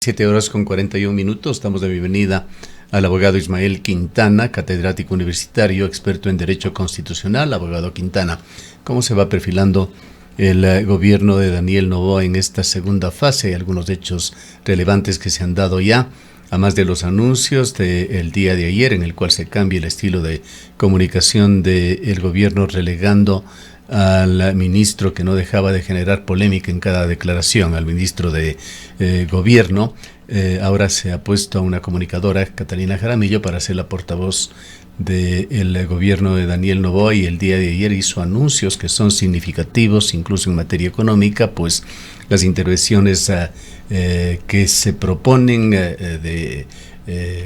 7 horas con 41 minutos. Damos la bienvenida al abogado Ismael Quintana, catedrático universitario, experto en Derecho Constitucional. Abogado Quintana, ¿cómo se va perfilando el gobierno de Daniel Noboa en esta segunda fase? Hay algunos hechos relevantes que se han dado ya, a más de los anuncios del día de ayer, en el cual se cambia el estilo de comunicación del gobierno, relegando al ministro que no dejaba de generar polémica en cada declaración, al ministro de gobierno. Ahora se ha puesto a una comunicadora, Catalina Jaramillo, para ser la portavoz del gobierno de Daniel Noboa, y el día de ayer hizo anuncios que son significativos, incluso en materia económica, pues las intervenciones que se proponen de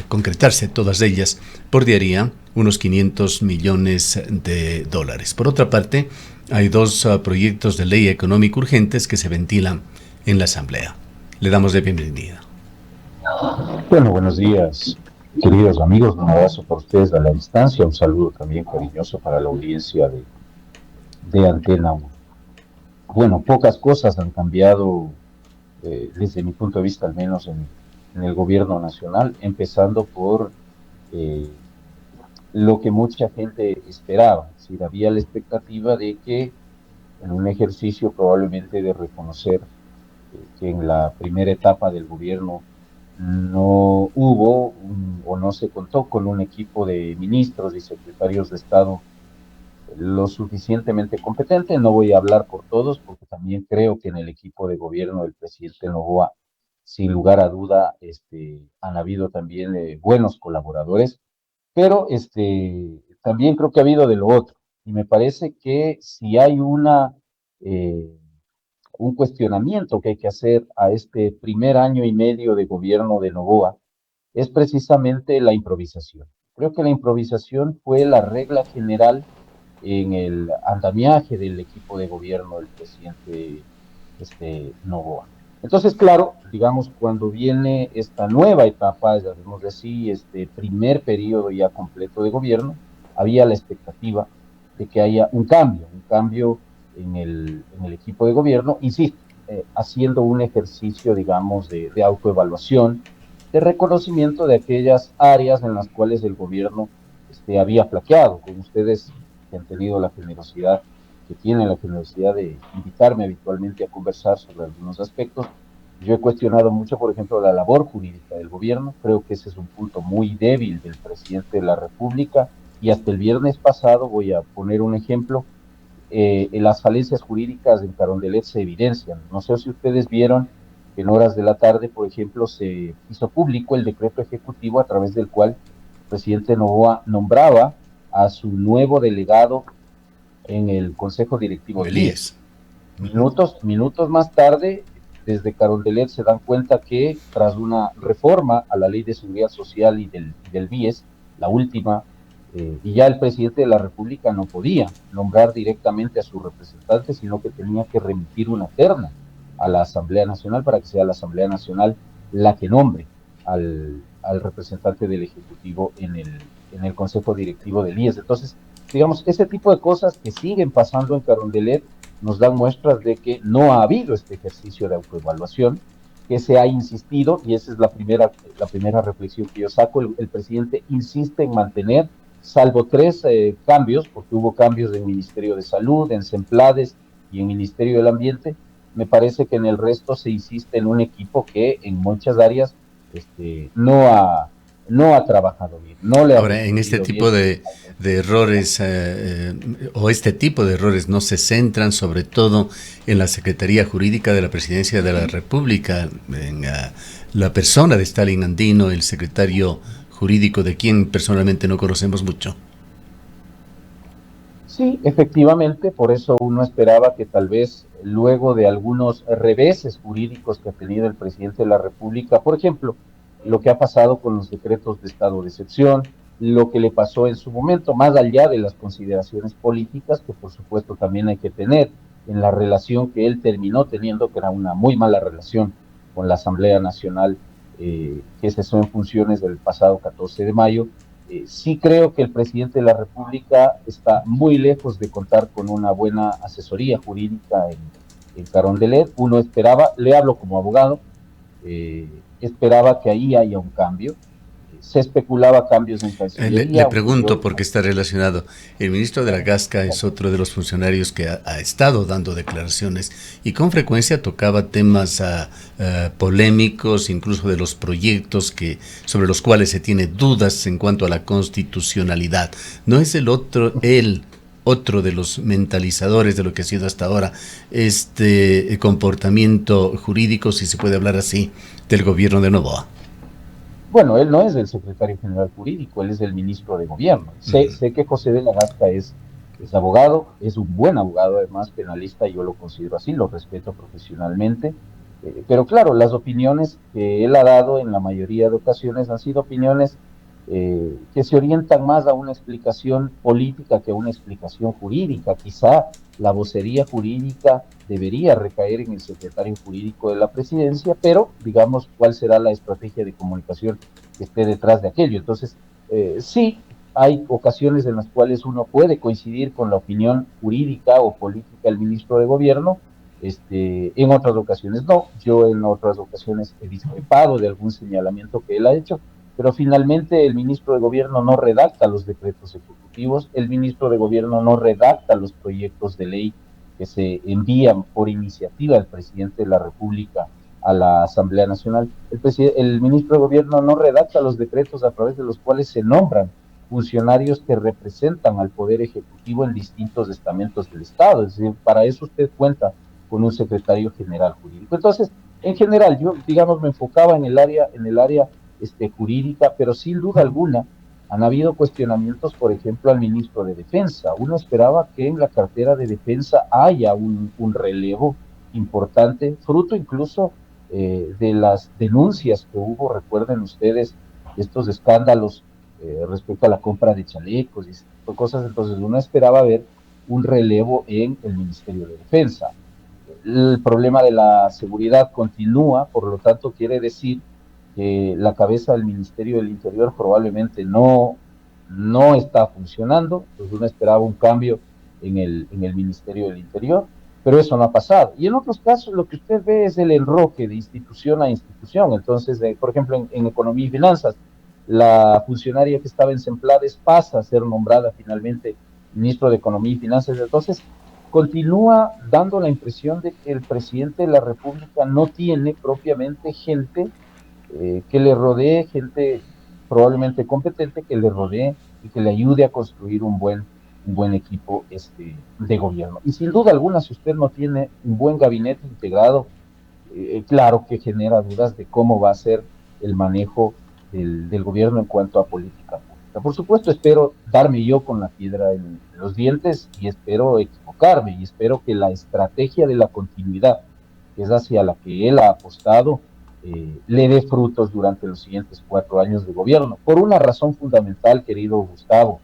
concretarse, todas ellas, bordearían unos 500 millones de dólares. Por otra parte, hay dos proyectos de ley económica urgentes que se ventilan en la Asamblea. Le damos la bienvenida. Bueno, buenos días, queridos amigos. Un abrazo para ustedes a la distancia. Un saludo también cariñoso para la audiencia de Antena 1. Bueno, pocas cosas han cambiado desde mi punto de vista, al menos en el gobierno nacional, empezando por lo que mucha gente esperaba. Es decir, había la expectativa de que en un ejercicio probablemente de reconocer que en la primera etapa del gobierno no hubo o no se contó con un equipo de ministros y secretarios de Estado lo suficientemente competente. No voy a hablar por todos, porque también creo que en el equipo de gobierno del presidente Noboa, sin lugar a duda, han habido también buenos colaboradores, pero también creo que ha habido de lo otro. Y me parece que si hay eh, un cuestionamiento que hay que hacer a este primer año y medio de gobierno de Noboa, es precisamente la improvisación. Creo que la improvisación fue la regla general en el andamiaje del equipo de gobierno del presidente Noboa. Entonces, claro, digamos, cuando viene esta nueva etapa, llamémosle así, este primer periodo ya completo de gobierno, había la expectativa de que haya un cambio en el equipo de gobierno, insisto, haciendo un ejercicio, digamos, de autoevaluación, de reconocimiento de aquellas áreas en las cuales el gobierno había flaqueado. Con ustedes que han tenido la generosidad, que tienen la generosidad de invitarme habitualmente a conversar sobre algunos aspectos. Yo he cuestionado mucho, por ejemplo, la labor jurídica del gobierno. Creo que ese es un punto muy débil del presidente de la República, y hasta el viernes pasado, voy a poner un ejemplo, las falencias jurídicas en Carondelet se evidencian. No sé si ustedes vieron que en horas de la tarde, por ejemplo, se hizo público el decreto ejecutivo a través del cual el presidente Noboa nombraba a su nuevo delegado en el Consejo Directivo del IES. Minutos más tarde, desde Carondelet se dan cuenta que tras una reforma a la Ley de Seguridad Social y del BIES, la última, y ya el presidente de la República no podía nombrar directamente a su representante, sino que tenía que remitir una terna a la Asamblea Nacional para que sea la Asamblea Nacional la que nombre al representante del Ejecutivo en el Consejo Directivo del IES. Entonces, digamos, ese tipo de cosas que siguen pasando en Carondelet nos dan muestras de que no ha habido este ejercicio de autoevaluación, que se ha insistido, y esa es la primera reflexión que yo saco. El presidente insiste en mantener, salvo tres cambios, porque hubo cambios en el Ministerio de Salud, en Semplades y en el Ministerio del Ambiente. Me parece que en el resto se insiste en un equipo que en muchas áreas no ha trabajado bien, no le ha Ahora, en este tipo de errores, o este tipo de errores, no se centran sobre todo en la Secretaría Jurídica de la Presidencia de la República, en la persona de Stalin Andino, el secretario jurídico, de quien personalmente no conocemos mucho. Sí, efectivamente, por eso uno esperaba que tal vez luego de algunos reveses jurídicos que ha tenido el presidente de la República, por ejemplo, lo que ha pasado con los decretos de estado de excepción, lo que le pasó en su momento, más allá de las consideraciones políticas que por supuesto también hay que tener en la relación que él terminó teniendo, que era una muy mala relación con la Asamblea Nacional, que cesó en funciones del pasado 14 de mayo. Sí creo que el presidente de la República está muy lejos de contar con una buena asesoría jurídica en Carondelet. Uno esperaba, le hablo como abogado, esperaba que ahí haya un cambio. Se especulaba cambios en Le Cancillería. pregunto porque está relacionado. El ministro de la Gasca es otro de los funcionarios que ha estado dando declaraciones y con frecuencia tocaba temas polémicos, incluso de los proyectos sobre los cuales se tiene dudas en cuanto a la constitucionalidad. ¿No es el otro de los mentalizadores de lo que ha sido hasta ahora este comportamiento jurídico, si se puede hablar así, del gobierno de Noboa? Bueno, él no es el secretario general jurídico, él es el ministro de gobierno. Sé que José de la Gasca es abogado, es un buen abogado, además penalista, yo lo considero así, lo respeto profesionalmente. Pero claro, las opiniones que él ha dado en la mayoría de ocasiones han sido opiniones que se orientan más a una explicación política que a una explicación jurídica. Quizá la vocería jurídica debería recaer en el secretario jurídico de la presidencia, pero digamos cuál será la estrategia de comunicación que esté detrás de aquello. Entonces, sí, hay ocasiones en las cuales uno puede coincidir con la opinión jurídica o política del ministro de gobierno, en otras ocasiones no. Yo en otras ocasiones he discrepado de algún señalamiento que él ha hecho, pero finalmente el ministro de gobierno no redacta los decretos ejecutivos, el ministro de gobierno no redacta los proyectos de ley que se envían por iniciativa del presidente de la República a la Asamblea Nacional. El ministro de gobierno no redacta los decretos a través de los cuales se nombran funcionarios que representan al Poder Ejecutivo en distintos estamentos del Estado. Es decir, para eso usted cuenta con un secretario general jurídico. Entonces, en general, yo, digamos, me enfocaba en el área jurídica, pero sin duda alguna han habido cuestionamientos, por ejemplo, al ministro de Defensa. Uno esperaba que en la cartera de Defensa haya un relevo importante, fruto incluso de las denuncias que hubo, recuerden ustedes, estos escándalos respecto a la compra de chalecos y cosas. Entonces uno esperaba ver un relevo en el Ministerio de Defensa. El problema de la seguridad continúa, por lo tanto quiere decir que la cabeza del Ministerio del Interior probablemente no está funcionando. Pues uno esperaba un cambio en el Ministerio del Interior, pero eso no ha pasado. Y en otros casos lo que usted ve es el enroque de institución a institución. Entonces, por ejemplo, en Economía y Finanzas, la funcionaria que estaba en Semplades pasa a ser nombrada finalmente ministro de Economía y Finanzas. Entonces, continúa dando la impresión de que el presidente de la República no tiene propiamente gente que le rodee, gente probablemente competente, que le rodee y que le ayude a construir un buen equipo de gobierno. Y sin duda alguna, si usted no tiene un buen gabinete integrado, claro que genera dudas de cómo va a ser el manejo del gobierno en cuanto a política pública. Por supuesto, espero darme yo con la piedra en los dientes y espero equivocarme y espero que la estrategia de la continuidad, que es hacia la que él ha apostado, le dé frutos durante los siguientes 4 años de gobierno. Por una razón fundamental, querido Gustavo,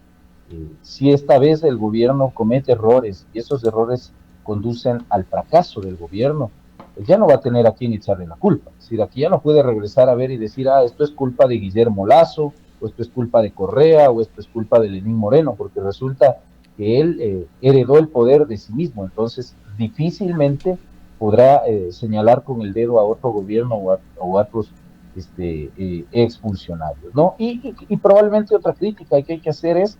si esta vez el gobierno comete errores y esos errores conducen al fracaso del gobierno, pues ya no va a tener a quién echarle la culpa. Es decir, aquí ya no puede regresar a ver y decir, esto es culpa de Guillermo Lasso, o esto es culpa de Correa, o esto es culpa de Lenín Moreno, porque resulta que él heredó el poder de sí mismo. Entonces, difícilmente podrá señalar con el dedo a otro gobierno o a otros exfuncionarios, ¿no? Y probablemente otra crítica que hay que hacer es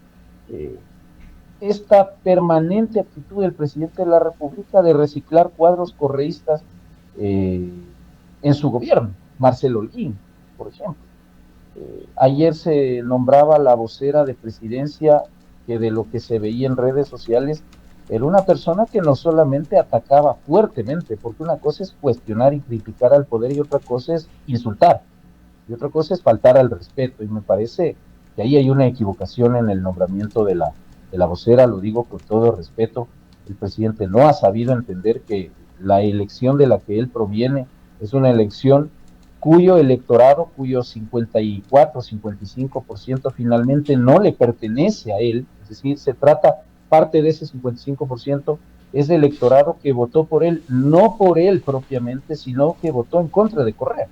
esta permanente actitud del presidente de la República de reciclar cuadros correístas en su gobierno. Marcelo Holguín, por ejemplo. Ayer se nombraba la vocera de presidencia, que de lo que se veía en redes sociales era una persona que no solamente atacaba fuertemente, porque una cosa es cuestionar y criticar al poder y otra cosa es insultar, y otra cosa es faltar al respeto, y me parece que ahí hay una equivocación en el nombramiento de la vocera. Lo digo con todo respeto. El presidente no ha sabido entender que la elección de la que él proviene es una elección cuyo electorado, cuyo 54, 55% finalmente no le pertenece a él. Es decir, se trata, parte de ese 55% es el electorado que votó por él, no por él propiamente, sino que votó en contra de Correa.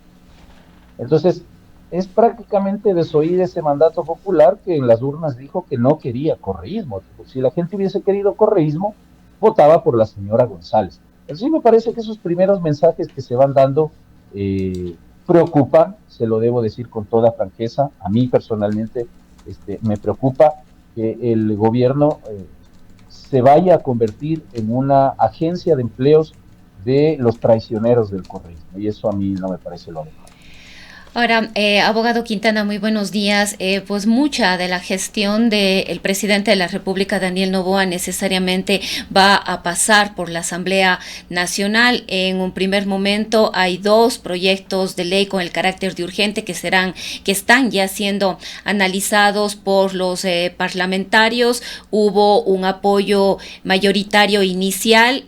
Entonces, es prácticamente desoír ese mandato popular que en las urnas dijo que no quería correísmo. Si la gente hubiese querido correísmo, votaba por la señora González. Así me parece que esos primeros mensajes que se van dando preocupa, se lo debo decir con toda franqueza, a mí personalmente me preocupa que el gobierno se vaya a convertir en una agencia de empleos de los traicioneros del correísmo, y eso a mí no me parece lo adecuado. Ahora, abogado Quintana, muy buenos días. Pues mucha de la gestión del presidente de la República, Daniel Noboa, necesariamente va a pasar por la Asamblea Nacional. En un primer momento hay 2 proyectos de ley con el carácter de urgente que están ya siendo analizados por los parlamentarios. Hubo un apoyo mayoritario inicial.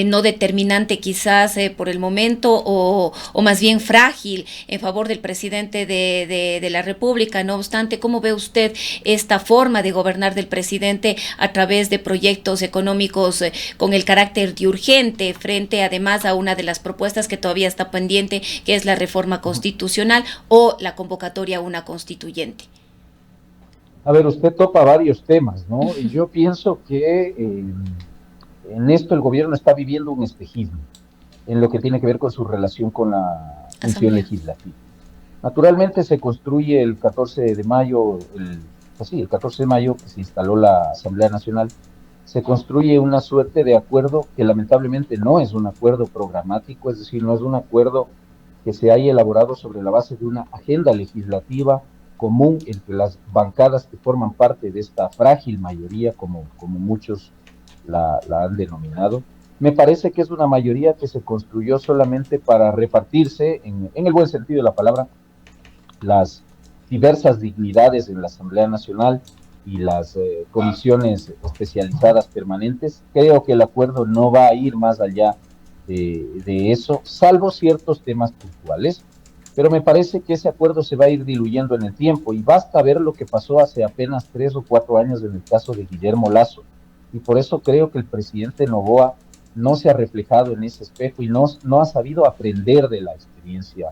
No determinante quizás por el momento o más bien frágil en favor del presidente de la República. No obstante, ¿cómo ve usted esta forma de gobernar del presidente a través de proyectos económicos con el carácter de urgente frente además a una de las propuestas que todavía está pendiente, que es la reforma constitucional o la convocatoria a una constituyente? A ver, usted topa varios temas, ¿no? Y yo pienso que en esto el gobierno está viviendo un espejismo en lo que tiene que ver con su relación con la función legislativa. Naturalmente se construye el 14 de mayo, el 14 de mayo que se instaló la Asamblea Nacional, se construye una suerte de acuerdo que lamentablemente no es un acuerdo programático, es decir, no es un acuerdo que se haya elaborado sobre la base de una agenda legislativa común entre las bancadas que forman parte de esta frágil mayoría, como muchos la han denominado. Me parece que es una mayoría que se construyó solamente para repartirse, en el buen sentido de la palabra, las diversas dignidades en la Asamblea Nacional y las comisiones especializadas permanentes. Creo que el acuerdo no va a ir más allá de eso, salvo ciertos temas puntuales, pero me parece que ese acuerdo se va a ir diluyendo en el tiempo, y basta ver lo que pasó hace apenas 3 o 4 años en el caso de Guillermo Lasso, y por eso creo que el presidente Noboa no se ha reflejado en ese espejo y no ha sabido aprender de la experiencia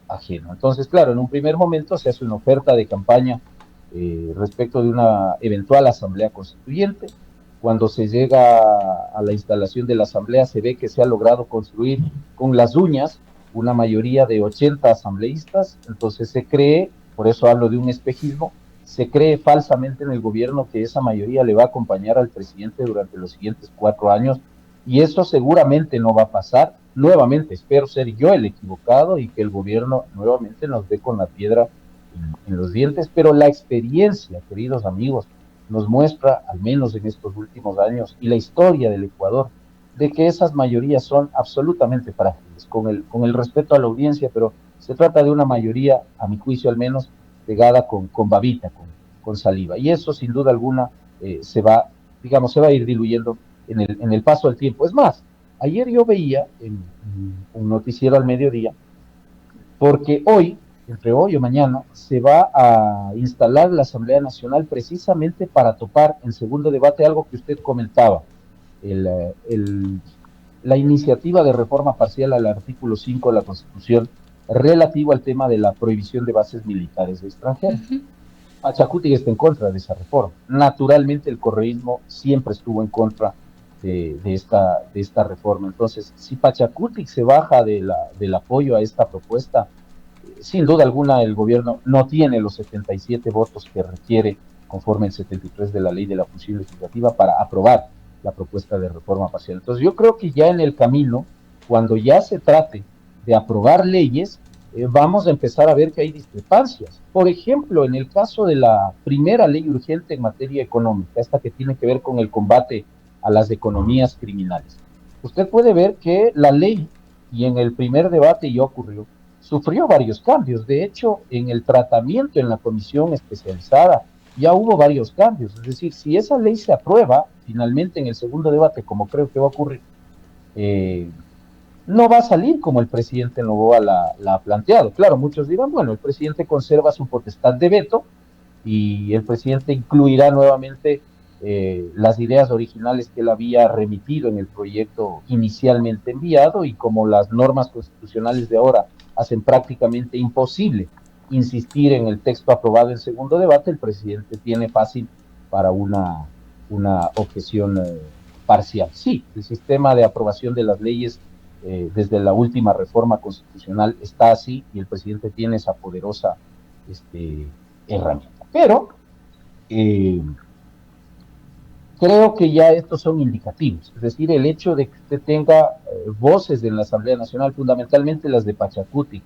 ajena. Entonces, claro, en un primer momento se hace una oferta de campaña respecto de una eventual asamblea constituyente. Cuando se llega a la instalación de la asamblea, se ve que se ha logrado construir con las uñas una mayoría de 80 asambleístas. Entonces se cree, por eso hablo de un espejismo, se cree falsamente en el gobierno que esa mayoría le va a acompañar al presidente durante los siguientes 4 años, y eso seguramente no va a pasar. Nuevamente, espero ser yo el equivocado y que el gobierno nuevamente nos dé con la piedra en los dientes, pero la experiencia, queridos amigos, nos muestra, al menos en estos últimos años, y la historia del Ecuador, de que esas mayorías son absolutamente frágiles, con el respeto a la audiencia, pero se trata de una mayoría, a mi juicio al menos, pegada con babita, con saliva, y eso sin duda alguna se va a ir diluyendo en el paso del tiempo. Es más, ayer yo veía en un noticiero al mediodía, porque hoy, entre hoy o mañana, se va a instalar la Asamblea Nacional precisamente para topar en segundo debate algo que usted comentaba, la iniciativa de reforma parcial al artículo 5 de la Constitución relativo al tema de la prohibición de bases militares de extranjeros. Pachacuti está en contra de esa reforma. Naturalmente el correísmo siempre estuvo en contra de esta reforma. Entonces, si Pachacuti se baja del apoyo a esta propuesta, sin duda alguna el gobierno no tiene los 77 votos que requiere conforme el 73 de la ley de la función legislativa para aprobar la propuesta de reforma parcial. Entonces yo creo que ya en el camino, cuando ya se trate de aprobar leyes, vamos a empezar a ver que hay discrepancias. Por ejemplo, en el caso de la primera ley urgente en materia económica, esta que tiene que ver con el combate a las economías criminales, usted puede ver que la ley, y en el primer debate ya ocurrió, sufrió varios cambios. De hecho, en el tratamiento en la comisión especializada ya hubo varios cambios. Es decir, si esa ley se aprueba finalmente en el segundo debate, como creo que va a ocurrir, no va a salir como el presidente Noboa la ha planteado. Claro, muchos dirán, bueno, el presidente conserva su potestad de veto y el presidente incluirá nuevamente las ideas originales que él había remitido en el proyecto inicialmente enviado, y como las normas constitucionales de ahora hacen prácticamente imposible insistir en el texto aprobado en segundo debate, el presidente tiene fácil para una objeción parcial. Sí, el sistema de aprobación de las leyes desde la última reforma constitucional está así y el presidente tiene esa poderosa herramienta. Pero creo que ya estos son indicativos, es decir, el hecho de que usted tenga voces en la Asamblea Nacional, fundamentalmente las de Pachacuti.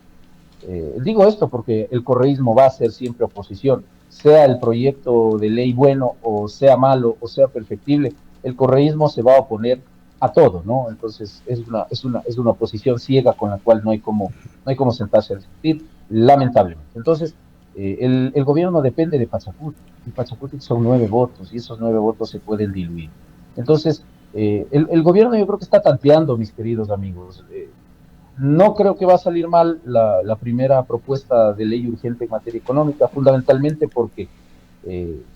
Digo esto porque el correísmo va a ser siempre oposición, sea el proyecto de ley bueno o sea malo o sea perfectible, el correísmo se va a oponer a todo, ¿no? Entonces es una oposición ciega con la cual no hay como sentarse a discutir, lamentablemente. Entonces, el gobierno depende de Pachacuti, y Pachacuti son 9 votos, y esos 9 votos se pueden diluir. Entonces, el gobierno yo creo que está tanteando, mis queridos amigos. No creo que va a salir mal la primera propuesta de ley urgente en materia económica, fundamentalmente porque,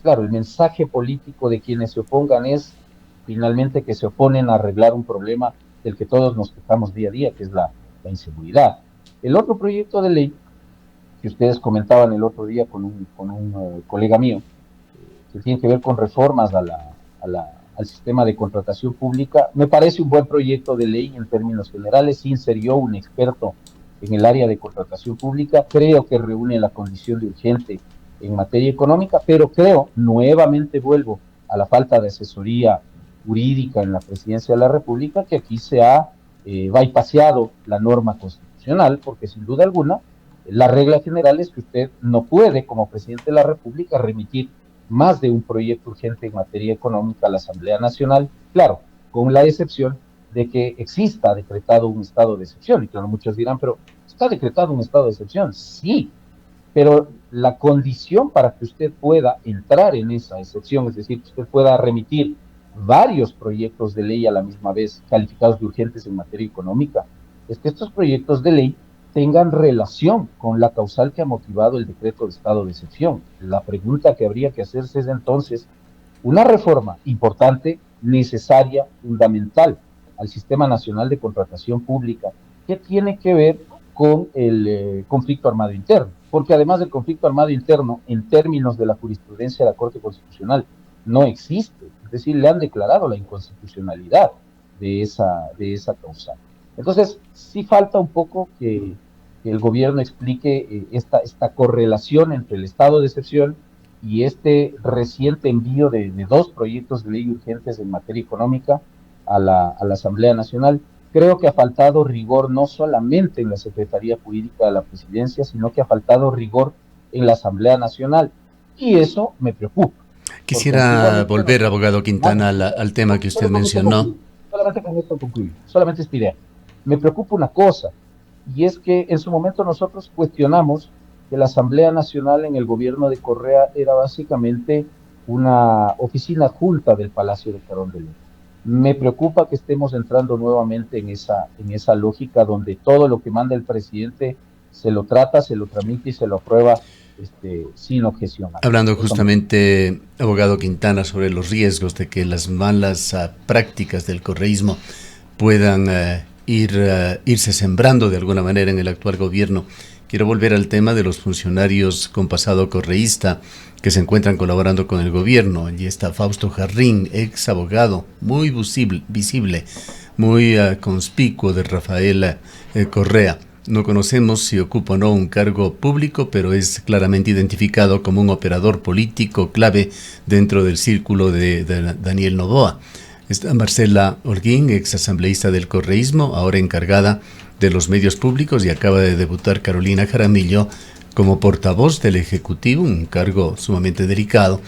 claro, el mensaje político de quienes se opongan es finalmente que se oponen a arreglar un problema del que todos nos quejamos día a día, que es la inseguridad. El otro proyecto de ley que ustedes comentaban el otro día con un colega mío, que tiene que ver con reformas al sistema de contratación pública, me parece un buen proyecto de ley en términos generales, sin ser yo un experto en el área de contratación pública, creo que reúne la condición de urgente en materia económica, pero creo, nuevamente vuelvo a la falta de asesoría jurídica en la Presidencia de la República, que aquí se ha bypaseado la norma constitucional, porque sin duda alguna, la regla general es que usted no puede, como presidente de la República, remitir más de un proyecto urgente en materia económica a la Asamblea Nacional, claro, con la excepción de que exista decretado un estado de excepción. Y claro, muchos dirán, pero ¿está decretado un estado de excepción? Sí, pero la condición para que usted pueda entrar en esa excepción, es decir, que usted pueda remitir varios proyectos de ley a la misma vez calificados de urgentes en materia económica, es que estos proyectos de ley tengan relación con la causal que ha motivado el decreto de estado de excepción. La pregunta que habría que hacerse es entonces una reforma importante, necesaria, fundamental al Sistema Nacional de Contratación Pública, que tiene que ver con el conflicto armado interno, porque además del conflicto armado interno, en términos de la jurisprudencia de la Corte Constitucional, no existe, es decir, le han declarado la inconstitucionalidad de esa causal. Entonces, sí falta un poco que el gobierno explique esta correlación entre el estado de excepción y este reciente envío de 2 proyectos de ley urgentes en materia económica a la Asamblea Nacional. Creo que ha faltado rigor no solamente en la Secretaría Jurídica de la Presidencia, sino que ha faltado rigor en la Asamblea Nacional. Y eso me preocupa. Quisiera volver, abogado Quintana, al tema que usted mencionó. Solamente con esto concluyo, solamente esta idea. Me preocupa una cosa, y es que en su momento nosotros cuestionamos que la Asamblea Nacional en el gobierno de Correa era básicamente una oficina adjunta del Palacio de Carondelet. Me preocupa que estemos entrando nuevamente en esa lógica donde todo lo que manda el presidente se lo trata, se lo tramite y se lo aprueba sin objeción. Hablando justamente, abogado Quintana, sobre los riesgos de que las malas prácticas del correísmo puedan irse sembrando de alguna manera en el actual gobierno. Quiero volver al tema de los funcionarios con pasado correísta que se encuentran colaborando con el gobierno. Allí está Fausto Jarrín, ex abogado, muy visible, muy conspicuo de Rafael Correa. No conocemos si ocupa o no un cargo público, pero es claramente identificado como un operador político clave dentro del círculo de Daniel Noboa. Está Marcela Holguín, ex asambleísta del correísmo, ahora encargada de los medios públicos, y acaba de debutar Carolina Jaramillo como portavoz del Ejecutivo, un cargo sumamente delicado.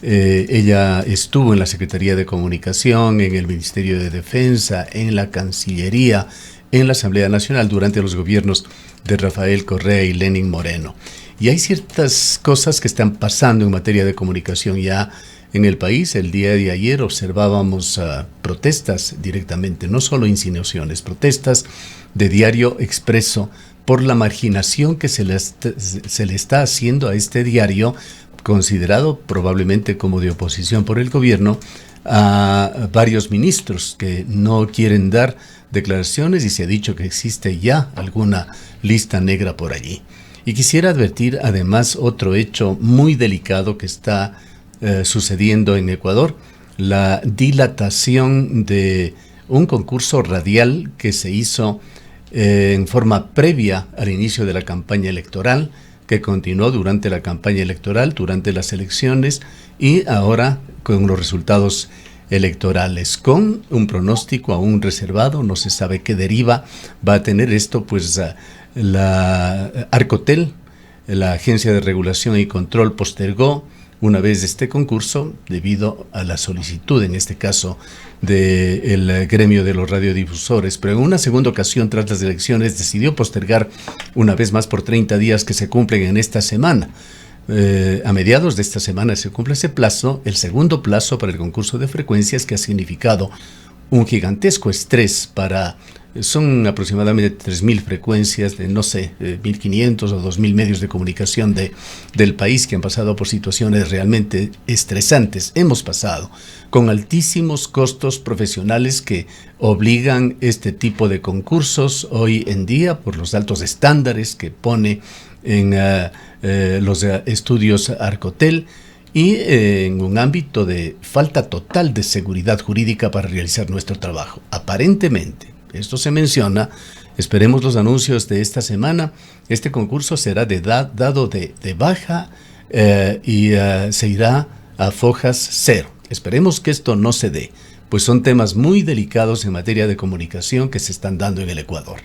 Ella estuvo en la Secretaría de Comunicación, en el Ministerio de Defensa, en la Cancillería, en la Asamblea Nacional durante los gobiernos de Rafael Correa y Lenín Moreno. Y hay ciertas cosas que están pasando en materia de comunicación ya en el país. El día de ayer observábamos protestas directamente, no solo insinuaciones, protestas de Diario Expreso por la marginación que se le está haciendo a este diario, considerado probablemente como de oposición por el gobierno, a varios ministros que no quieren dar declaraciones, y se ha dicho que existe ya alguna lista negra por allí. Y quisiera advertir además otro hecho muy delicado que está sucediendo en Ecuador: la dilatación de un concurso radial que se hizo en forma previa al inicio de la campaña electoral, que continuó durante la campaña electoral, durante las elecciones y ahora con los resultados electorales, con un pronóstico aún reservado. No se sabe qué deriva va a tener esto, pues la Arcotel, la Agencia de Regulación y Control, postergó una vez este concurso debido a la solicitud, en este caso, del gremio de los radiodifusores, pero en una segunda ocasión tras las elecciones decidió postergar una vez más por 30 días que se cumplen en esta semana. A mediados de esta semana se cumple ese plazo, el segundo plazo para el concurso de frecuencias, que ha significado un gigantesco estrés para... Son aproximadamente 3.000 frecuencias de, no sé, 1.500 o 2.000 medios de comunicación del país que han pasado por situaciones realmente estresantes. Hemos pasado con altísimos costos profesionales que obligan este tipo de concursos hoy en día por los altos estándares que pone en los estudios Arcotel, y en un ámbito de falta total de seguridad jurídica para realizar nuestro trabajo. Aparentemente, esto se menciona, esperemos los anuncios de esta semana, este concurso será dado de baja y se irá a fojas cero. Esperemos que esto no se dé, pues son temas muy delicados en materia de comunicación que se están dando en el Ecuador.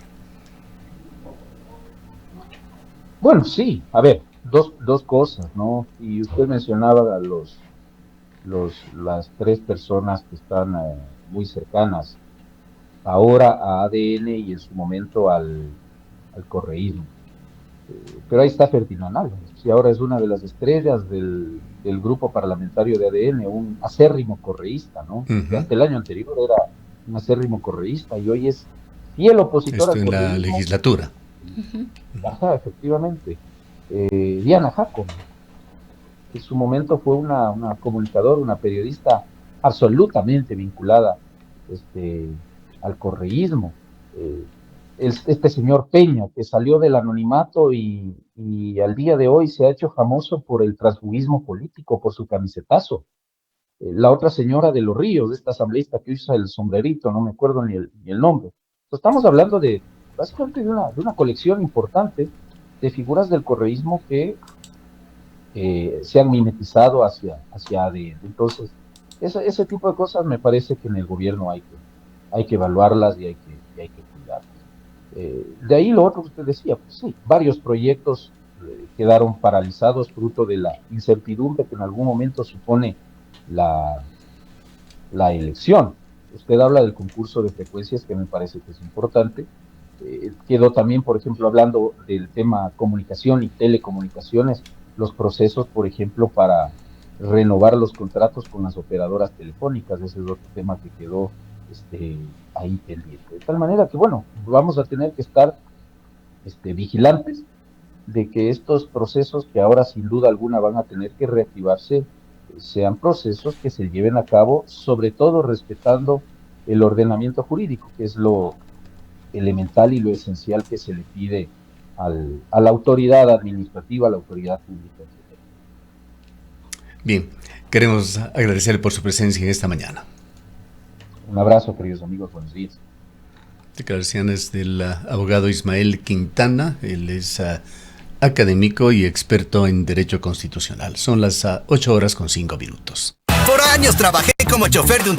Bueno, sí, a ver, dos cosas, ¿no? Y usted mencionaba a las tres personas que están muy cercanas ahora a ADN y en su momento al correísmo. Pero ahí está Ferdinand Álvarez, y ahora es una de las estrellas del grupo parlamentario de ADN, un acérrimo correísta, ¿no? Que hasta el año anterior era un acérrimo correísta y hoy es fiel opositor al correísmo. En la legislatura. Ajá, efectivamente. Diana Jacome, que en su momento fue una comunicadora, una periodista absolutamente vinculada al correísmo. Este señor Peña, que salió del anonimato y al día de hoy se ha hecho famoso por el transfugismo político, por su camisetazo. La otra señora de Los Ríos, esta asambleísta que usa el sombrerito, no me acuerdo ni el nombre. Entonces, estamos hablando básicamente de una colección importante de figuras del correísmo que se han mimetizado hacia ADN. Entonces, ese tipo de cosas me parece que en el gobierno hay que evaluarlas y hay que cuidarlas. De ahí lo otro que usted decía, pues sí, varios proyectos quedaron paralizados fruto de la incertidumbre que en algún momento supone la elección. Usted habla del concurso de frecuencias, que me parece que es importante. Quedó también, por ejemplo, hablando del tema comunicación y telecomunicaciones, los procesos, por ejemplo, para renovar los contratos con las operadoras telefónicas. Ese es otro tema que quedó ahí pendiente. De tal manera que, bueno, vamos a tener que estar vigilantes de que estos procesos, que ahora sin duda alguna van a tener que reactivarse, sean procesos que se lleven a cabo, sobre todo respetando el ordenamiento jurídico, que es lo elemental y lo esencial que se le pide a la autoridad administrativa, a la autoridad pública. Bien, queremos agradecerle por su presencia en esta mañana. Un abrazo, queridos amigos, buenos días. Declaraciones del abogado Ismael Quintana. Él es académico y experto en Derecho Constitucional. Son las 8:05. Por años trabajé como chofer de un